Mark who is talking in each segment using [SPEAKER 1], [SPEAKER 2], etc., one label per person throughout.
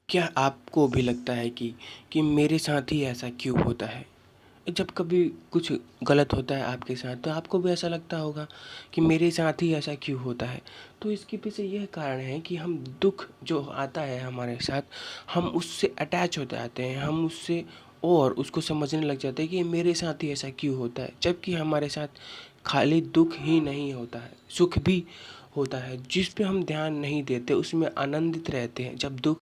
[SPEAKER 1] क्या आपको भी लगता है कि मेरे साथ ही ऐसा क्यों होता है? जब कभी कुछ गलत होता है आपके साथ तो आपको भी ऐसा लगता होगा कि मेरे साथ ही ऐसा क्यों होता है? तो इसके पीछे यह कारण है कि हम दुःख जो आता है हमारे साथ, हम उससे अटैच हो जाते हैं, हम उससे और उसको समझने लग जाते हैं कि ये मेरे साथ ही ऐसा क्यों होता है? जबकि हमारे साथ खाली दुःख ही नहीं होता है, सुख भी होता है, जिस पे हम ध्यान नहीं देते, उसमें आनंदित रहते हैं। जब दुःख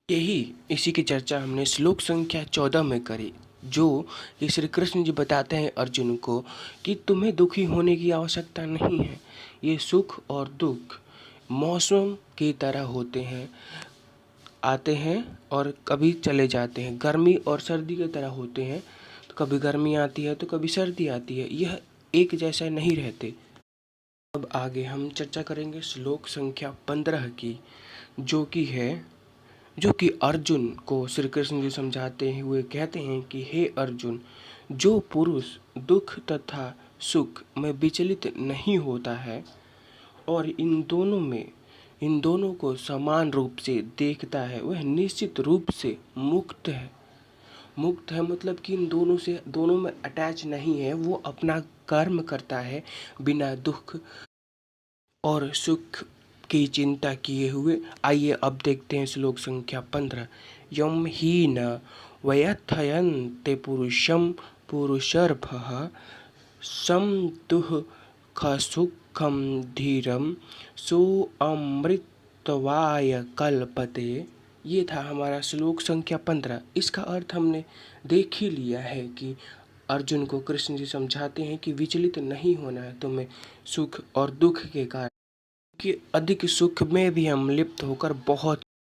[SPEAKER 1] इसी की चर्चा हमने श्लोक संख्या 14 में करी, जो कि श्री कृष्ण जी बताते हैं अर्जुन को कि तुम्हें दुखी होने की आवश्यकता नहीं है। ये सुख और दुख मौसम की तरह होते हैं, आते हैं और कभी चले जाते हैं। गर्मी और सर्दी की तरह होते हैं, तो कभी गर्मी आती है तो कभी सर्दी आती है, यह एक जैसा नहीं रहते। अब आगे हम चर्चा करेंगे श्लोक संख्या 15 की, जो कि अर्जुन को श्री कृष्ण जी समझाते हुए कहते हैं कि हे अर्जुन, जो पुरुष दुख तथा सुख में विचलित नहीं होता है और इन दोनों को समान रूप से देखता है, वह निश्चित रूप से मुक्त है। मुक्त है मतलब कि इन दोनों में अटैच नहीं है, वो अपना कर्म करता है बिना दुख और सुख की चिंता किए हुए। आइए अब देखते हैं श्लोक संख्या 15। यम ही न व्यथयन्ते पुरुषम पुरुषर्भः सम दुःखसुखं धीरम सोऽमृतत्वाय कल्पते। ये था हमारा श्लोक संख्या 15। इसका अर्थ हमने देख ही लिया है कि अर्जुन को कृष्ण जी समझाते हैं कि विचलित नहीं होना है तुम्हें सुख और दुख के कारण, कि अधिक सुख में भी हम लिप्त होकर बहुत